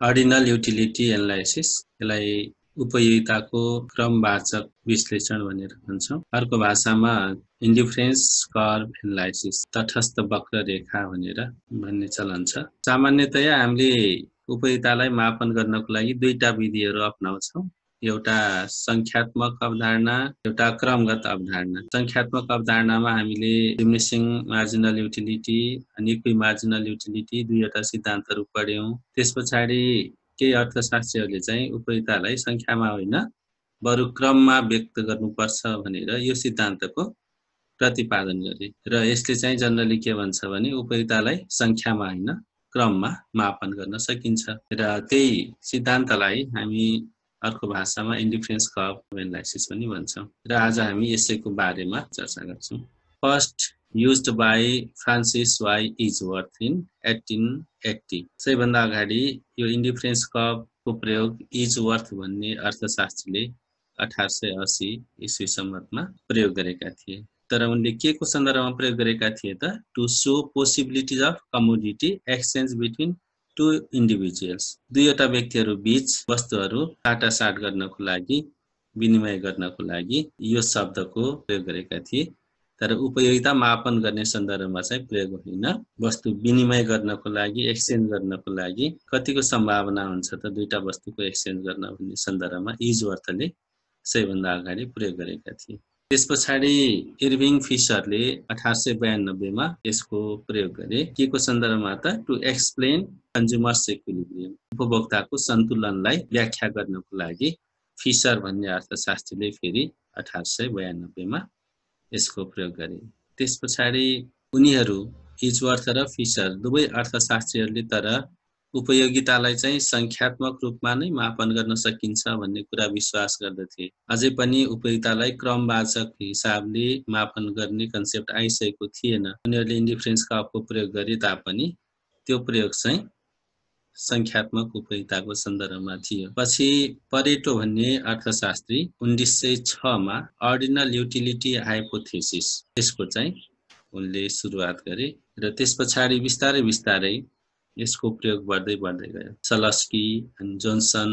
अर्डिनल utility analysis, यसलाई उपयोगिताको क्रमवाचक विश्लेषण भनेर भन्छौँ। अर्को भाषामा इन्डिफरेन्स कर्भ एनालाइसिस, तटस्थ वक्ररेखा भनेर भन्ने चलन छ। सामान्यतया हामीले उपयोगितालाई मापन गर्नको लागि दुईटा विधिहरू अपनाउँछौँ। एउटा संख्यात्मक अवधारणा, एउटा क्रमगत अवधारणा। संख्यात्मक अवधारणामा हामीले डिमिनिसिङ मार्जिनल युटिलिटी अनि इक्वि मार्जिनल युटिलिटी दुईवटा सिद्धान्तहरू पढ्यौँ। त्यसपछाडि केही अर्थशास्त्रीहरूले चाहिँ उपयोगितालाई संख्यामा होइन बरु क्रममा व्यक्त गर्नुपर्छ भनेर यो सिद्धान्तको प्रतिपादन गरे र यसले चाहिँ जनरली के भन्छ भने उपयोगितालाई संख्यामा होइन क्रममा मापन गर्न सकिन्छ र त्यही सिद्धान्तलाई हामी अर्को भाषामा इन्डिफरेन्स कर्भ एनालाइसिस पनि भन्छौँ र आज हामी यसैको बारेमा चर्चा गर्छौँ। First used by Francis Y. Eagsworth in 1880। सबैभन्दा अगाडि यो इन्डिफरेन्स कर्भको प्रयोग इजवर्थ भन्ने अर्थशास्त्रीले 1880 ईस्वी सम्ममा प्रयोग गरेका थिए। तर उनले के को सन्दर्भमा प्रयोग गरेका थिए त? Two so possibilities of commodity exchange between two individuals, दुईवटा व्यक्तिहरू बीच वस्तुहरू साटासाट गर्नको लागि, विनिमय गर्नको लागि यो शब्दको प्रयोग गरेका थिए। तर उपयोगिता मापन गर्ने सन्दर्भमा चाहिँ प्रयोग होइन। वस्तु विनिमय गर्नको लागि, एक्सचेन्ज गर्नको लागि कतिको सम्भावना हुन्छ त दुईटा वस्तुको एक्सचेन्ज गर्न भन्ने सन्दर्भमा इजवर्थले सबैभन्दा अगाडि प्रयोग गरेका थिए। त्यसपछाडि इर्भिङ फिसरले 1892 मा यसको प्रयोग गरे। के को सन्दर्भमा त? टु एक्सप्लेन कन्ज्युमर्स इक्विलिब्रियम, उपभोक्ताको सन्तुलनलाई व्याख्या गर्नको लागि फिसर भन्ने अर्थशास्त्रीले फेरि 1892 मा यसको प्रयोग गरे। त्यसपछाडि उनीहरू इजवर्थ र फिसर दुवै अर्थशास्त्रीहरूले तर उपयोगितालाई चाहिँ संख्यात्मक रूपमा नै मापन गर्न सकिन्छ भन्ने कुरा विश्वास गर्दथे। अझै पनि उपयोगितालाई क्रमवाचक हिसाबले मापन गर्ने कन्सेप्ट आइसकेको थिएन। उनीहरूले इन्डिफरेन्स कर्भको प्रयोग गरे तापनि त्यो प्रयोग चाहिँ संख्यात्मक उपयोगिताको सन्दर्भमा थियो। पछि परेटो भन्ने अर्थशास्त्री 1906 मा अर्डिनल युटिलिटी हाइपोथेसिस यसको चाहिँ उनले सुरुवात गरे र त्यसपछाडि बिस्तारै बिस्तारै यसको प्रयोग बढ्दै गयो। सलस्की, जोन्सन,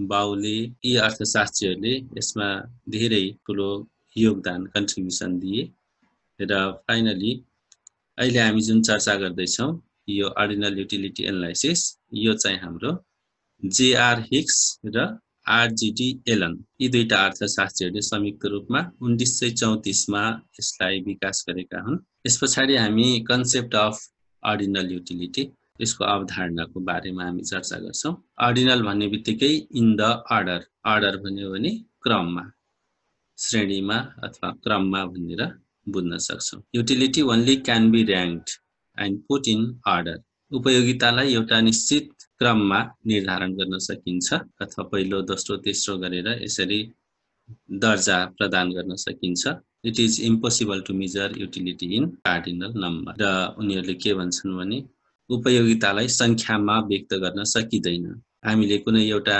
बाउले यी अर्थशास्त्रीहरूले यसमा धेरै ठुलो योगदान कन्ट्रिब्युसन दिए र फाइनली अहिले हामी जुन चर्चा गर्दैछौँ यो अर्डिनल युटिलिटी एनालाइसिस, यो चाहिँ हाम्रो जेआर हिक्स र आरजिडी एलन यी दुईटा अर्थशास्त्रीहरूले संयुक्त रूपमा 1934 मा यसलाई विकास गरेका हुन्। यसपछाडि हामी कन्सेप्ट अफ अर्डिनल युटिलिटी, यसको अवधारणाको बारेमा हामी चर्चा गर्छौँ। अर्डिनल भन्ने बित्तिकै इन द अर्डर, अर्डर भन्यो भने क्रममा, श्रेणीमा अथवा क्रममा भनेर बुझ्न सक्छौँ। Utility only can be ranked and put in order, उपयोगितालाई एउटा निश्चित क्रममा निर्धारण गर्न सकिन्छ अथवा पहिलो, दोस्रो, तेस्रो गरेर यसरी दर्जा प्रदान गर्न सकिन्छ। It is impossible to measure utility in cardinal number. र उनीहरूले के भन्छन् भने उपयोगितालाई संख्यामा व्यक्त गर्न सकिँदैन। हामीले कुनै एउटा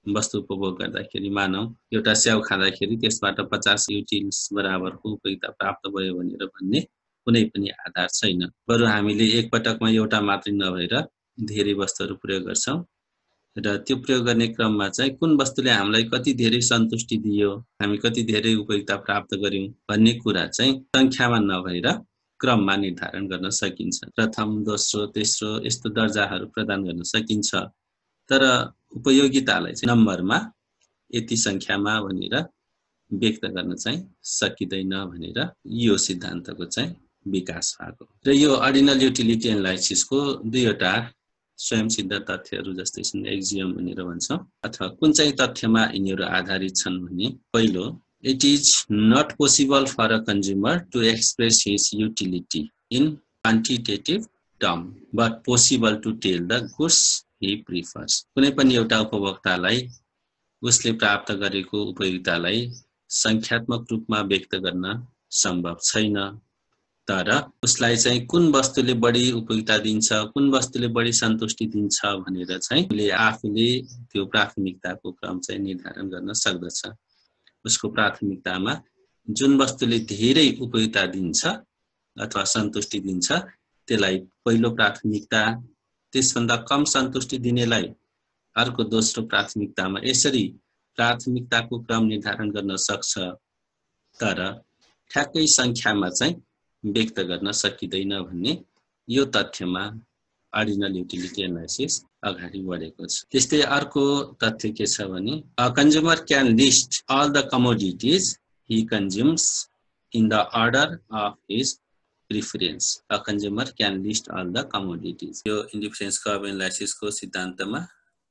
वस्तु उपभोग गर्दाखेरि मानौ एउटा स्याउ खाँदाखेरि त्यसबाट 50 युटिल्स बराबरको उपयोगिता प्राप्त भयो भनेर भन्ने कुनै पनि आधार छैन। बरु हामीले एक पटकमा एउटा मात्रै नभएर धेरै वस्तुहरू प्रयोग गर्छौँ र त्यो प्रयोग गर्ने क्रममा चाहिँ कुन वस्तुले हामीलाई कति धेरै सन्तुष्टि दियो, हामी कति धेरै उपयोगिता प्राप्त गर्यौं भन्ने कुरा चाहिँ संख्यामा नभएर क्रममा निर्धारण गर्न सकिन्छ। प्रथम, दोस्रो, तेस्रो यस्तो दर्जाहरू प्रदान गर्न सकिन्छ। तर उपयोगितालाई चाहिँ नम्बरमा यति संख्यामा भनेर व्यक्त गर्न चाहिँ सकिँदैन भनेर यो सिद्धान्तको चाहिँ विकास भएको। र यो अर्डिनल युटिलिटी एनालाइसिसको दुईवटा स्वयंसिद्ध तथ्यहरू जस्तै छन्, एक्जियम भनेर भन्छौँ, अथवा कुन चाहिँ तथ्यमा यिनीहरू आधारित छन् भने पहिलो, it is not possible for a consumer to express his utility in quantitative term but possible to tell the goods he prefers. कुनै पनि एउटा उपभोक्तालाई उसले प्राप्त गरेको उपयोगितालाई संख्यात्मक रूपमा व्यक्त गर्न सम्भव छैन, तर उसलाई चाहिँ कुन वस्तुले बढी उपयोगिता दिन्छ, कुन वस्तुले बढी सन्तुष्टि दिन्छ भनेर चाहिँ उसले आफूले त्यो प्राथमिकताको क्रम चाहिँ निर्धारण गर्न सक्दछ। उसको प्राथमिकतामा जुन वस्तुले धेरै उपयोगिता दिन्छ अथवा सन्तुष्टि दिन्छ त्यसलाई पहिलो प्राथमिकता, त्यसभन्दा कम सन्तुष्टि दिनेलाई अर्को दोस्रो प्राथमिकतामा यसरी प्राथमिकताको क्रम निर्धारण गर्न सक्छ, तर ठ्याक्कै संख्यामा चाहिँ व्यक्त गर्न सकिँदैन भन्ने यो तथ्यमा ऑर्डिनल युटिलिटी एनालाइसिस अगाडि बढेको छ। त्यस्तै अर्को तथ्य के छ भने a consumer can list all the commodities he consumes in the order of his preference. A consumer can list all the commodities. यो इन्डिफरेन्स कर्भ एनालाइसिसको सिद्धान्तमा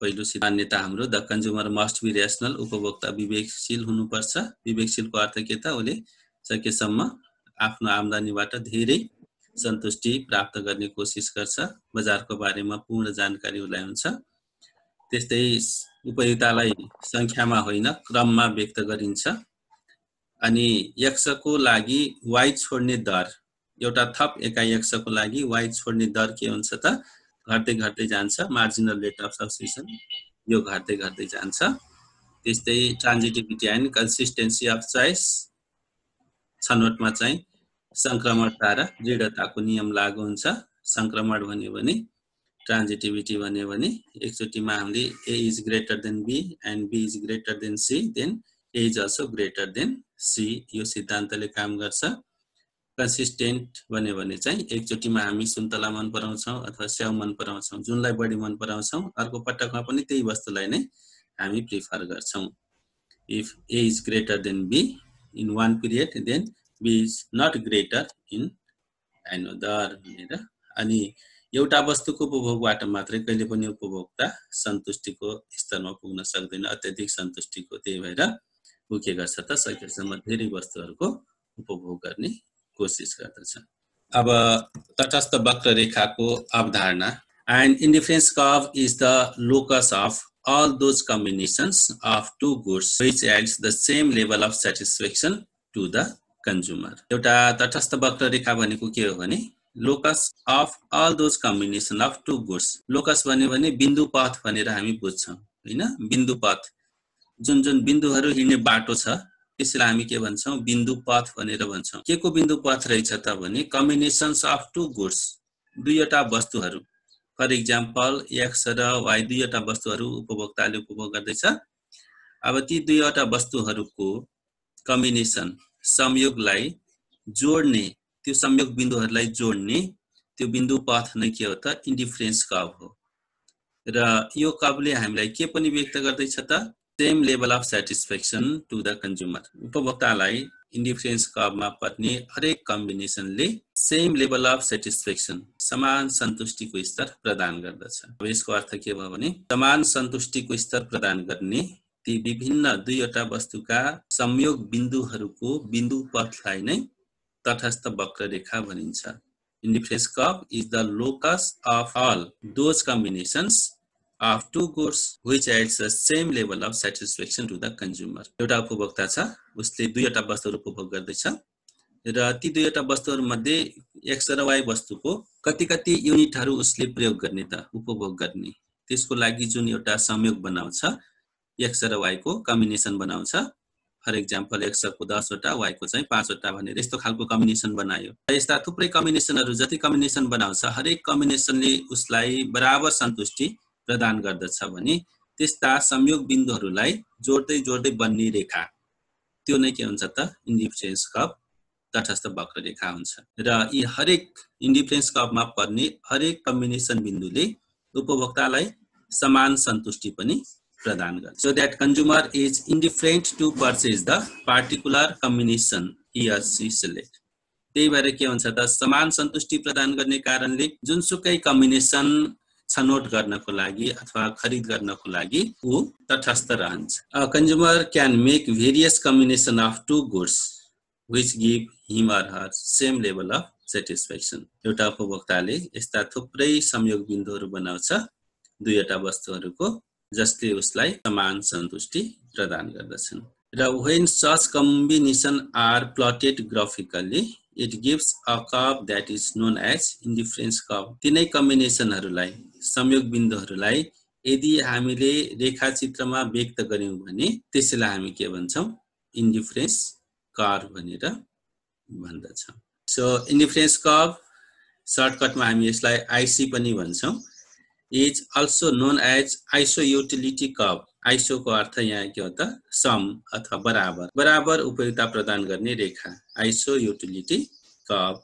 पहिलो मान्यता हाम्रो the consumer must be rational. उपभोक्ता विवेकशील हुनुपर्छ। विवेकशीलको अर्थ के त, उसले सकेसम्म आफ्नो आम्दानीबाट धेरै सन्तुष्टि प्राप्त गर्ने कोसिस गर्छ। बजारको बारेमा पूर्ण जानकारी उसलाई हुन्छ। त्यस्तै उपयोगितालाई संख्यामा होइन क्रममा व्यक्त गरिन्छ। अनि एक्सको लागि वाइ छोड्ने दर, एउटा थप एकाइ एक्सको लागि वाइ छोड्ने दर के हुन्छ त, घट्दै घट्दै जान्छ। मार्जिनल रेट अफ सब्स्टिट्युसन यो घट्दै घट्दै जान्छ। त्यस्तै ट्रान्जिटिभिटी एन्ड कन्सिस्टेन्सी अफ चोइस, छनौटमा चाहिँ संक्रमणता र दृढताको नियम लागू हुन्छ। संक्रमण भन्यो भने, ट्रान्जिटिभिटी भन्यो भने एकचोटिमा हामीले A is greater than B and B is greater than C, then A is also greater than C, यो सिद्धान्तले काम गर्छ। कन्सिस्टेन्ट भन्यो भने चाहिँ एकचोटिमा हामी सुन्तला मन पराउँछौँ अथवा स्याउ मन पराउँछौँ, जुनलाई बढी मन पराउँछौँ अर्को पटकमा पनि त्यही वस्तुलाई नै हामी प्रिफर गर्छौँ। If A is greater than B in one period, then B is not greater in another भनेर। अनि एउटा वस्तुको उपभोगबाट मात्रै कहिले पनि उपभोक्ता सन्तुष्टिको स्तरमा पुग्न सक्दैन, अत्यधिक सन्तुष्टिको। त्यही भएर ऊ के गर्छ त, सकेसम्म धेरै वस्तुहरूको उपभोग गर्ने कोसिस गर्दछ। अब तटस्थ वक्ररेखाको अवधारणा। And indifference curve is the locus of all those combinations of two goods which adds the same level of satisfaction to the consumer. एउटा तटस्थ वक्ररेखा भनेको के हो भने locus of all those combination of two goods। Locus भन्यो भने बिन्दु पथ भनेर हामी बुझ्छौँ हैन। बिन्दु पथ, जुन जुन बिन्दुहरू हिँड्ने बाटो छ त्यसलाई हामी के भन्छौँ, बिन्दु पथ भनेर भन्छौँ। के को बिन्दु पथ रहेछ त भने कम्बिनेसन्स अफ टु गुड्स, दुईवटा वस्तुहरू। फर इक्जाम्पल एक्स र वाइ दुईवटा वस्तुहरू उपभोक्ताले उपभोग गर्दैछ। अब ती दुईवटा वस्तुहरूको कम्बिनेसन, संयोगलाई जोड्ने, त्यो संयोग बिन्दुहरूलाई जोड्ने त्यो बिन्दु पथ नै के हो त, इन्डिफरेन्स कर्भ हो। र यो कर्भले हामीलाई के पनि व्यक्त गर्दैछ त, same level of satisfaction to the consumer. उपभोक्तालाई इन्डिफरेन्स कर्भमा पर्ने हरेक कम्बिनेसनले सेम लेभल अफ सेटिस्फ्याक्सन, समान सन्तुष्टिको स्तर प्रदान गर्दछ। अब यसको अर्थ के भयो भने समान सन्तुष्टिको स्तर प्रदान गर्ने ती विभिन्न दुईवटा वस्तुका संयोग बिन्दुहरूको बिन्दु पथलाई नै तटस्थ वक्ररेखा भनिन्छ। Indifference curve is the locus of all those combinations of two goods which adds the same level of satisfaction to the consumer। एउटा उपभोक्ता छ, उसले दुईवटा वस्तुहरू उपभोग गर्दैछ र ती दुईवटा वस्तुहरू मध्ये एक्स र वाइ वस्तुको कति कति युनिटहरू उसले प्रयोग गर्ने त, उपभोग गर्ने, त्यसको लागि जुन एउटा संयोग बनाउँछ, एक्स र वाइ को कम्बिनेसन बनाउँछ। फर इक्जाम्पल एक्सको 10 वटा वाइको चाहिँ 5 वटा भनेर यस्तो खालको कम्बिनेसन बनायो। यस्ता थुप्रै कम्बिनेसनहरू जति कम्बिनेसन बनाउँछ हरेक कम्बिनेसनले उसलाई बराबर सन्तुष्टि प्रदान गर्दछ भने त्यस्ता संयोग बिन्दुहरूलाई जोड्दै जोड्दै बन्ने रेखा, त्यो नै के हुन्छ त, इन्डिफरेन्स कर्भ, तटस्थ वक्ररेखा हुन्छ। र यी हरेक इन्डिफरेन्स कर्भमा पर्ने हरेक कम्बिनेसन बिन्दुले उपभोक्तालाई समान सन्तुष्टि पनि प्रदान गर्छ। So that consumer is indifferent to purchase the particular combination he or she select. त्यही भएर के हुन्छ त, समान सन्तुष्टि प्रदान गर्ने कारणले जुनसुकै कम्बिनेसन छनौट गर्नको लागि अथवा खरिद गर्नको लागि ऊ तटस्थ रहन्छ। Consumer can make various combination of two goods which give him or her same level of satisfaction। एउटा उपभोक्ताले यस्ता थुप्रै संयोग बिन्दुहरू बनाउँछ दुईवटा वस्तुहरूको, जसले उसलाई समान सन्तुष्टि प्रदान गर्दछन्। र when such combination are plotted graphically it gives a curve that is known as indifference curve। तिनै कम्बिनेसनहरूलाई, संयोग बिन्दुहरूलाई यदि हामीले रेखाचित्रमा व्यक्त गर्यौं भने त्यसैलाई हामी के भन्छौं, इन्डिफरेन्स कर्भ भनेर भन्दछौं। सो इन्डिफरेन्स कर्भ सर्टकटमा हामी यसलाई आईसी पनि भन्छौं। Is also known as isoutility curve. आइसोको अर्थ यहाँ के हो त सम अथवा बराबर, बराबर उपयोगिता प्रदान गर्ने रेखा, आइसोयुटिलिटी कर्व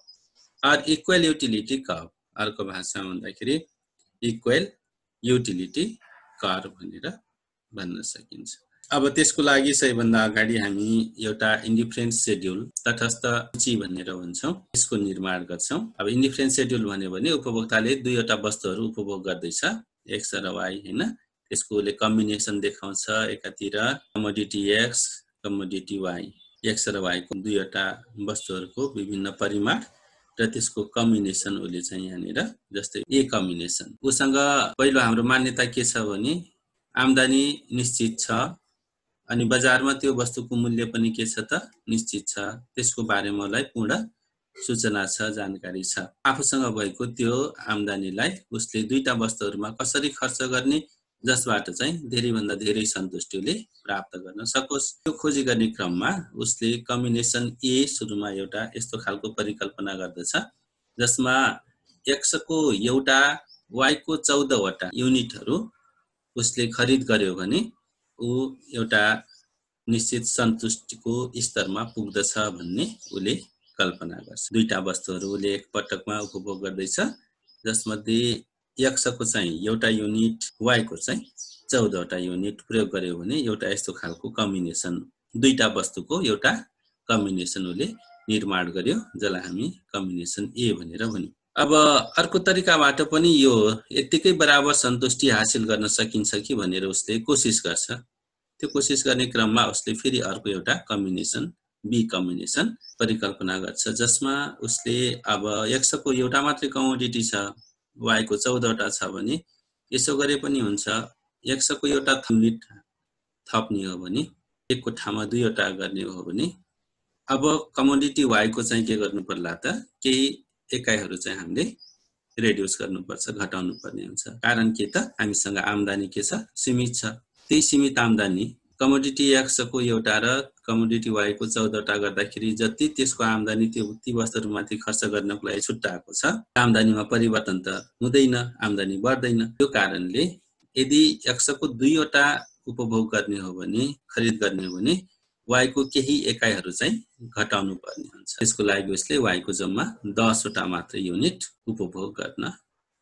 और इक्वल युटिलिटी कर्व। अर्को भाषामा भन्दाखेरि इक्वल युटिलिटी कर्व भनेर भन्न सकिन्छ। अब त्यसको लागि सबैभन्दा अगाडि हामी एउटा इन्डिफरेन्स शेड्युल तटस्थ सूची भनेर भन्छौँ, यसको निर्माण गर्छौँ। अब इन्डिफरेन्स शेड्युल भन्यो भने उपभोक्ताले दुईवटा वस्तुहरू उपभोग गर्दैछ, एक्स र वाई हैन, त्यसको ले कम्बिनेसन देखाउँछ। एकातिर commodity X, commodity Y, X र वाई को दुईवटा वस्तुहरूको विभिन्न परिमाण र त्यसको कम्बिनेसन उसले चाहिँ यहाँनिर, जस्तै ए कम्बिनेसन, उसँग पहिलो हाम्रो मान्यता के छ भने आम्दानी निश्चित छ अनि बजारमा त्यो वस्तुको मूल्य पनि के छ त निश्चित छ, त्यसको बारेमा मलाई पूर्ण सूचना छ, जानकारी छ। आफूसँग भएको त्यो आम्दानीलाई उसले दुईटा वस्तुहरूमा कसरी खर्च गर्ने जसबाट चाहिँ धेरैभन्दा धेरै सन्तुष्टिले प्राप्त गर्न सकोस्, त्यो खोजी गर्ने क्रममा उसले कम्बिनेसन ए सुरुमा एउटा यस्तो खालको परिकल्पना गर्दछ जसमा एक्स को एउटा वाई को 14 वटा युनिटहरू उसले खरिद गर्यो भने ऊ एउटा निश्चित सन्तुष्टिको स्तरमा पुग्दछ भन्ने उसले कल्पना गर्छ। दुईटा वस्तुहरू उसले एक पटकमा उपभोग गर्दैछ जसमध्ये एक्स को चाहिँ एउटा युनिट, वाई को चाहिँ 14 वटा युनिट प्रयोग गर्यो भने एउटा यस्तो खालको कम्बिनेसन, दुईटा वस्तुको एउटा कम्बिनेसन उसले निर्माण गर्यो, जसलाई हामी कम्बिनेसन ए भनेर भन्यौं। अब अर्को तरिकाबाट पनि यो यतिकै बराबर सन्तुष्टि हासिल गर्न सकिन्छ कि भनेर उसले कोसिस गर्छ। त्यो कोसिस गर्ने क्रममा उसले फेरि अर्को एउटा कम्बिनेसन बी कम्बिनेसन परिकल्पना गर्छ जसमा उसले अब एक्स को एउटा मात्रै कमोडिटी छ, वाई को 14 वटा छ भने यसो गरे पनि हुन्छ, एक्स को एउटा युनिट थप्ने हो भने एक को ठाउँमा दुईवटा गर्ने हो भने अब कमोडिटी वाई को चाहिँ के गर्नु पर्ला त केही एकाइहरू चाहिँ हामीले रिड्युस गर्नुपर्छ, घटाउनु पर्ने हुन्छ। कारण के त हामीसँग आम्दानी के छ सीमित छ, त्यही सीमित आम्दानी कमोडिटी एक्स को एउटा र कमोडिटी वाई को 14 वटा गर्दाखेरि जति त्यसको आम्दानी त्यो ती वस्तुहरूमाथि खर्च गर्नको लागि छुट्टाएको छ, आम्दानीमा परिवर्तन त हुँदैन, आम्दानी बढ्दैन। त्यो कारणले यदि एक्स को दुईवटा उपभोग गर्ने हो भने, खरिद गर्ने हो भने वाई को केही एकाइहरू चाहिँ घटाउनु पर्ने हुन्छ। त्यसको लागि उसले वाई को जम्मा 10 वटा मात्र युनिट उपभोग गर्न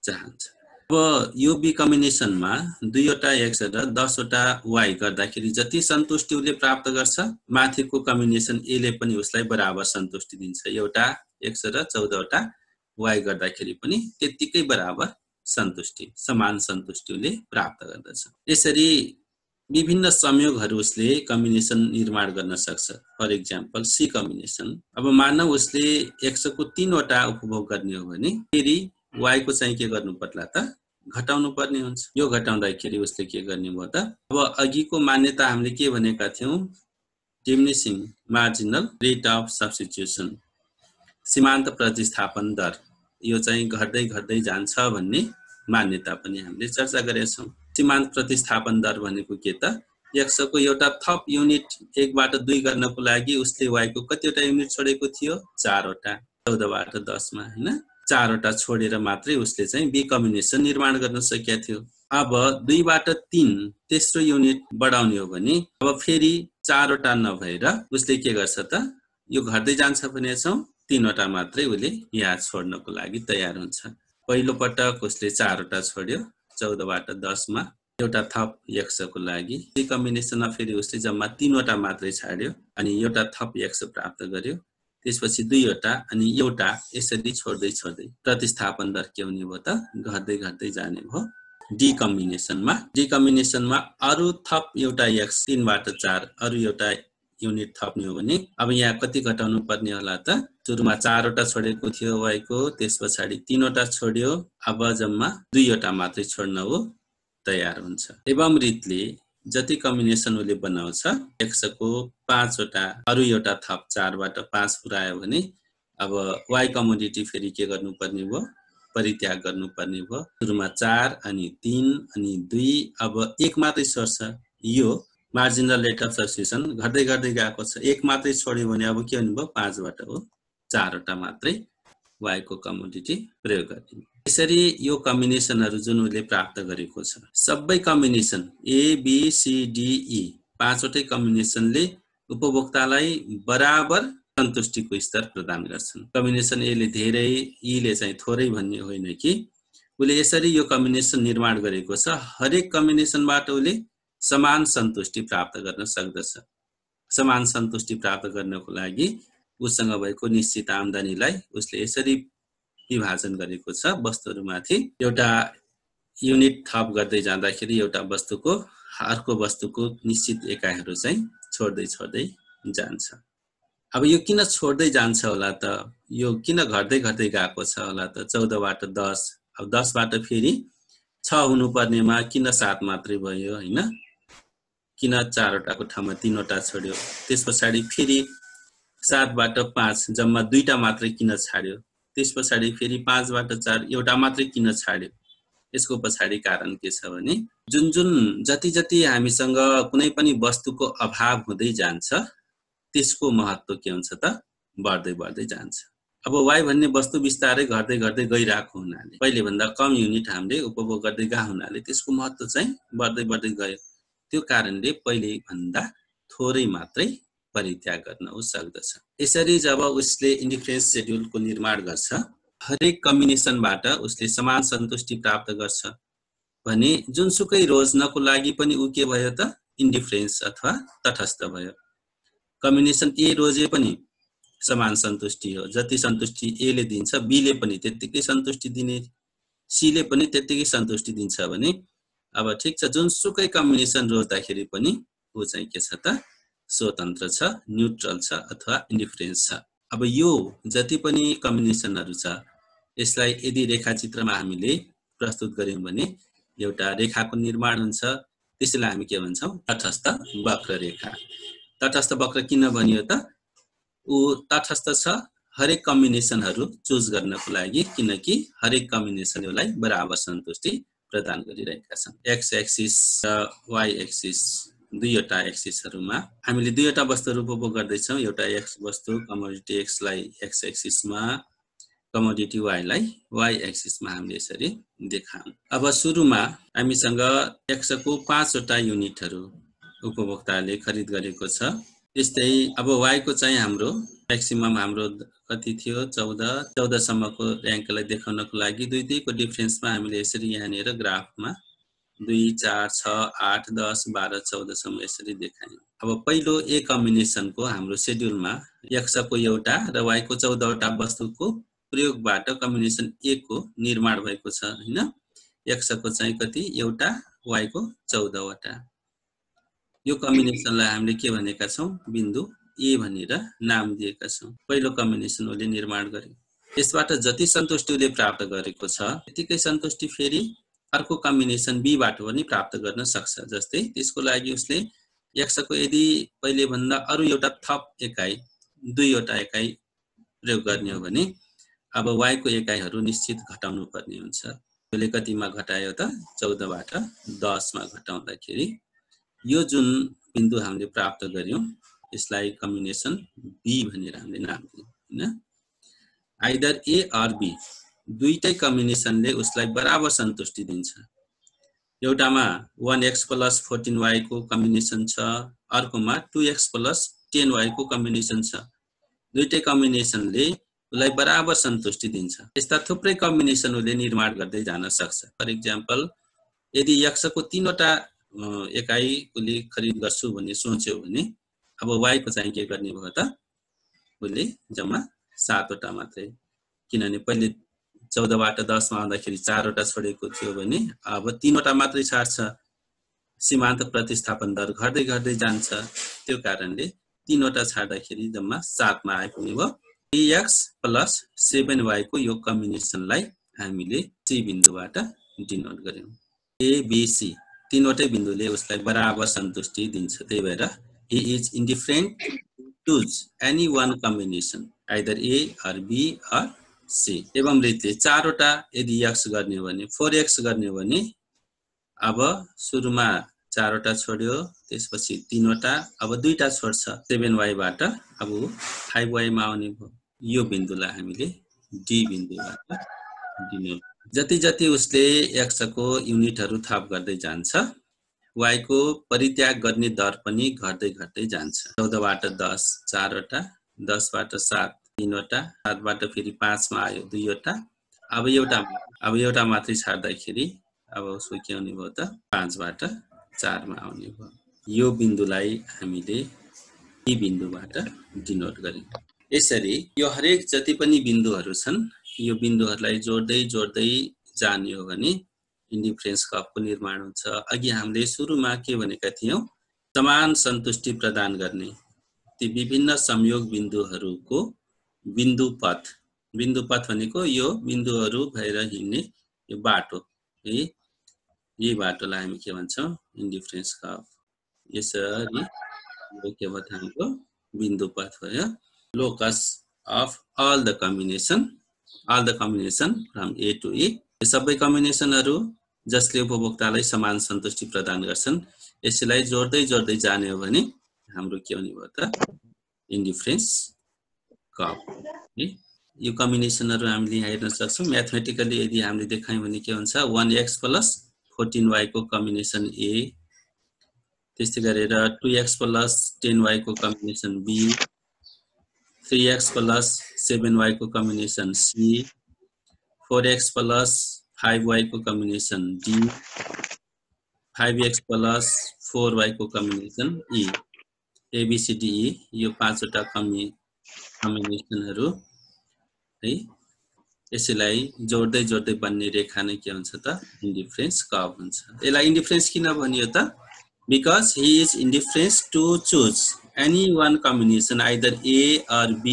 चाहन्छ। अब यो बी कम्बिनेसनमा दुईवटा एक्स र 10 वटा वाई गर्दाखेरि जति सन्तुष्टि उसले प्राप्त गर्छ, माथिको कम्बिनेसन ए ले पनि उसलाई बराबर सन्तुष्टि दिन्छ। एउटा एक्स र 14 वटा वाई गर्दाखेरि पनि त्यतिकै बराबर सन्तुष्टि, समान सन्तुष्टि उसले प्राप्त गर्दछ। यसरी विभिन्न संयोगहरू उसले कम्बिनेसन निर्माण गर्न सक्छ। फर एक्जाम्पल सी कम्बिनेसन, अब मानव उसले एक्स को 3 वटा उपभोग गर्ने हो भने फेरि वाई को चाहिँ के गर्नु पर्ला त घटाउनु पर्ने हुन्छ। यो घटाउँदाखेरि उसले के गर्ने भयो त, अब अघिको मान्यता हामीले के भनेका थियौं, diminishing marginal rate of substitution, सीमान्त प्रतिस्थापन दर, यो चाहिँ घट्दै घट्दै जान्छ भन्ने मान्यता पनि हामीले चर्चा गरेका छौं। सीमान्त प्रतिस्थापन दर भनेको के त, एक्स को एउटा थप युनिट 1 बाट 2 गर्नको लागि उसले वाई को कतिवटा युनिट छोडेको थियो, 4 वटा, 14 बाट 10 मा हैन, 4 वटा छोडेर मात्रै उसले चाहिँ बी कम्बिनेसन निर्माण गर्न सकेको थियो। अब 2 बाट 3 तेस्रो युनिट बढाउने हो भने अब फेरि 4 वटा नभएर उसले के गर्छ त, यो घट्दै जान्छ भने छौं, 3 वटा मात्रै उसले यहाँ छोड्नको लागि तयार हुन्छ। पहिलो पटक उसले 4 वटा छोड्यो 14 बाट 10 मा, एउटा थप एक्स को लागि बी कम्बिनेसनमा फेरि उसले जम्मा 3 वटा मात्रै छाड्यो अनि एउटा थप एक्स प्राप्त गर्यो, त्यसपछि 2 वटा अनि एउटा, यसरी छोड्दै छोड्दै प्रतिस्थापन दर के हुने भयो त घट्दै घट्दै जाने भयो। डी कम्बिनेसनमा अरु थप एउटा एक्स 3 बाट 4 अरु एउटा युनिट थप्ने हो भने अब यहाँ कति घटाउनु पर्ने होला त, सुरुमा 4 वटा छोडेको थियो वाई को, त्यसपछि 3 वटा छोड्यो, अब जम्मा 2 वटा मात्रै छोड्न हो तयार हुन्छ। एवं रीतले जति कम्बिनेसन उसले बनाउँछ, एक्स को 5 वटा अरु एउटा थप 4 बाट 5 पुरायो भने अब वाई कमोडिटी फेरि के गर्नुपर्ने भयो, परित्याग गर्नुपर्ने भयो। सुरुमा 4 अनि 3 अनि 2, अब 1 मात्रै सर्छ। यो मार्जिनल रेट अफ सब्स्टिट्युसन घट्दै घट्दै गएको छ, 1 मात्रै छोड्यो भने अब के हुने भयो, 5 बाट हो, 4 वटा मात्रै वाई को कमोडिटी प्रयोग गर्ने। यसरी यो कम्बिनेसनहरु जुन उले प्राप्त गरेको छ सबै combination A B C D E पाँचवटै कम्बिनेसनले उपभोक्तालाई बराबर सन्तुष्टिको स्तर प्रदान गर्छन्। कम्बिनेसन ए ले धेरै ई ले चाहिँ थोरै भन्ने होइन कि उले यसरी यो कम्बिनेसन निर्माण गरेको छ हरेक कम्बिनेसनबाट उले समान सन्तुष्टि प्राप्त गर्न सक्दछ। समान सन्तुष्टि प्राप्त गर्नको लागि उसँग भएको निश्चित आम्दानीलाई उसले यसरी विभाजन गरेको छ वस्तुहरुमाथि एउटा युनिट थप गर्दै जाँदाखेरि एउटा वस्तुको अर्को वस्तुको निश्चित एकाइहरु चाहिँ छोड्दै छोड्दै जान्छ। अब यो किन छोड्दै जान्छ होला त यो किन घट्दै घट्दै गएको छ होला त 14 बाट 10 अब 10 बाट फेरि 6 हुनुपर्नेमा किन 7 मात्रै भयो हैन किन 4 वटाको ठाउँमा 3 वटा छोड्यो त्यसपछि फेरि 7 बाट 5 जम्मा 2 टा मात्रै किन छाड्यो त्यसपछि फेरि 5 बाट 4 एउटा मात्रै किन छाड्यो यसको पछाडी कारण के छ भने जुन जुन जति जति हामीसँग कुनै पनि वस्तुको अभाव हुँदै जान्छ त्यसको महत्व के हुन्छ त बढ्दै बढ्दै जान्छ। अब y भन्ने वस्तु बिस्तारै घट्दै घट्दै गइराको हुनाले पहिले भन्दा कम युनिट हामीले उपभोग गर्दै गएको हुनाले त्यसको महत्व चाहिँ बढ्दै बढ्दै गयो। त्यो कारणले पहिले भन्दा थोरै मात्रै परित्याग गर्न सक्दछ। यसरी जब उसले इन्डिफरेन्स शेड्युलको निर्माण गर्छ हरेक कम्बिनेसनबाट उसले समान सन्तुष्टि प्राप्त गर्छ भने जुनसुकै रोज्नको लागि पनि उ के भयो त इन्डिफरेन्स अथवा तटस्थ भयो। कम्बिनेसन ए रोजे पनि समान सन्तुष्टि हो जति सन्तुष्टि ए ले दिन्छ बी ले पनि त्यतिकै सन्तुष्टि दिने सी ले पनि त्यतिकै सन्तुष्टि दिन्छ भने अब ठीक छ जुनसुकै कम्बिनेसन रोज्दाखेरि पनि उ चाहिँ के छ त स्वतन्त्र छ न्यूट्रल छ अथवा इन्डिफरेन्स छ। अब यो जति पनि कम्बिनेसनहरु छ यसलाई यदि रेखाचित्रमा हामीले प्रस्तुत गर्यौं भने एउटा रेखाको निर्माण हुन्छ त्यसैलाई हामी के भन्छौं तटस्थ वक्ररेखा। तटस्थ वक्र किन भनियो त उ तटस्थ छ हरेक कम्बिनेसनहरु चुज गर्नको लागि किनकि हरेक कम्बिनेसनलाई बराबर सन्तुष्टि प्रदान गरिरहेका छन्। एक्स एक्सिस र वाई एक्सिस दुईवटा एक्सिसहरुमा हामीले दुईवटा वस्तुहरु उपभोग गर्दै छौं एउटा एक्स वस्तु कमोडिटी एक्स लाई एक्स एक्सिसमा कमोडिटी वाई लाई वाई एक्सिसमा हामीले यसरी देखायौं। अब सुरुमा हामीसँग एक्स को 5 वटा युनिटहरु उपभोक्ताले खरिद गरेको छ। त्यस्तै अब वाई को चाहिँ हाम्रो म्याक्सिमम हाम्रो कति थियो 14 सम्मको र्याङ्कलाई देखाउनको लागि दुई दुईको डिफरेन्समा हामीले यसरी यहाँनिर ग्राफमा 2 4 6 8 10 12 14 सम्म यसरी देखायौं। अब पहिलो ए कम्बिनेसनको हाम्रो शेड्युलमा एक्स को एउटा र वाई को 14 वटा वस्तुको प्रयोगबाट कम्बिनेसन ए को निर्माण भएको छ हैन। एक्स को चाहिँ कति एउटा वाई को 14 वटा यो कम्बिनेसनलाई हामीले के भनेका छौं बिन्दु ए भनेर नाम दिएका छौं। पहिलो कम्बिनेसन उले निर्माण गर्यो यसबाट जति सन्तुष्टि उले प्राप्त गरेको छ त्यतिकै सन्तुष्टि फेरि अर्को कम्बिनेसन बी बाट पनि प्राप्त गर्न सक्छ। जस्तै त्यसको लागि उसले एक्स को यदि पहिले भन्दा अरु एउटा थप एकाइ दुईवटा एकाइ प्रयोग गर्ने हो भने अब वाई को एकाइहरु निश्चित घटाउनु पर्ने हुन्छ। उले कतिमा घटायो त 14 बाट 10 मा घटाउँदाखेरि यो जुन बिन्दु हामीले प्राप्त गर्यौं यसलाई कम्बिनेसन बी भनेर हामीले नाम दियौं हैन। आइदर ए अर बी दुईटै कम्बिनेसनले उसलाई बराबर सन्तुष्टि दिन्छ। एउटामा 1x + 14y को कम्बिनेसन छ अर्कोमा 2x + 10y को कम्बिनेसन छ। दुईटै कम्बिनेसनले उलाई बराबर सन्तुष्टि दिन्छ। यस्ता थुप्रै कम्बिनेसन उले निर्माण गर्दै जान सक्छ। फर एक्जाम्पल यदि x को 3 वटा एकाइ उले खरिद गर्छु भन्ने सोच्यो भने अब y को चाहिँ के गर्ने भयो त उले जम्मा 7 वटा मात्रै किनभने पहिले 14 बाट 10 मा आउँदाखेरि 4 वटा छोडेको थियो भने अब 3 वटा मात्रै छाड्छ। सीमान्त प्रतिस्थापन दर घट्दै घट्दै जान्छ त्यो कारणले 3 वटा छाड्दाखेरि जम्मा 7 मा आइपुग्ने भयो। x + 7y को यो कम्बिनेसनलाई हामीले सी बिन्दुबाट डिनोट गर्यौं। ए बी सी तीनवटै बिन्दुले उसलाई बराबर सन्तुष्टि दिन्छ। त्यही भएर he is indifferent to any one combination either A or B or C। एवं रीतिले 4 वटा यदि x गर्ने हो भने 4x गर्ने हो भने अब सुरुमा 4 वटा छोड्यो त्यसपछि 3 वटा अब 2 टा छोड्छ 7y बाट अब 5y मा आउने भयो। यो बिन्दुलाई हामीले D बिन्दुबाट डिनोट जति जति उसले x को युनिटहरु थप गर्दै जान्छ, y को परित्याग गर्ने दर पनि घट्दै घट्दै जान्छ। 14 बाट 10 4 वटा, 10 बाट 7 3 वटा, 7 बाट फेरि 5 मा आयो 2 वटा। अब एउटा मात्रै छाड्दाखेरि अब उसको के हुने भयो त 5 बाट 4 मा आउने भयो। यो बिन्दुलाई हामीले यी बिन्दुबाट डिनोट गरिन्छ। यसरी यो हरेक जति पनि बिन्दुहरू छन्, यो बिन्दुहरूलाई जोड्दै जोड्दै जाने हो भने इन्डिफरेन्स कर्वको निर्माण हुन्छ। अघि हामीले सुरुमा के भनेका थियौं, समान सन्तुष्टि प्रदान गर्ने ती विभिन्न संयोग बिन्दुहरूको बिन्दुपथ भनेको यो बिन्दुहरू भएर हिँड्ने यो बाटो है, यही बाटोलाई हामी के भन्छौं इन्डिफरेन्स कर्व। यसरी यो के भयो हाम्रो बिन्दुपथ भयो। Locus of all the combination from A to E, यो सबै कम्बिनेसनहरू जसले उपभोक्तालाई समान सन्तुष्टि प्रदान गर्छन्, यसलाई जोड्दै जोड्दै जाने हो भने हाम्रो के हुने भयो त इन्डिफरेन्स कर्व। यो कम्बिनेसनहरू हामीले हेर्न सक्छौं। म्याथमेटिकली यदि हामीले देखायौं भने के हुन्छ, 1x + 14y को कम्बिनेसन A, त्यस्तै गरेर 2x + 10y को कम्बिनेसन B, 3x + 7y को कम्बिनेसन C, 4x + 5y को कम्बिनेसन D, 5x + 4y को कम्बिनेसन E। ABCDE यो 5 वटा कम्बिनेसनहरू है, यसलाई जोड्दै जोड्दै बन्ने रेखा नै के हुन्छ त इन्डिफरेन्स कर्व हुन्छ। यसलाई इन्डिफरेन्स किन भनियो त? Because he is indifferent to choose any one combination, either A or B,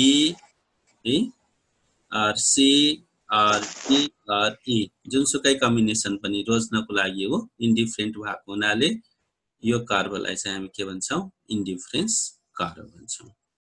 or C or D or E, जुनसुकै कम्बिनेसन पनि रोज्नको लागि हो इन्डिफरेन्ट भएको हुनाले यो कर्वलाई चाहिँ हामी के भन्छौं इन्डिफरेन्स कर्व भन्छौं।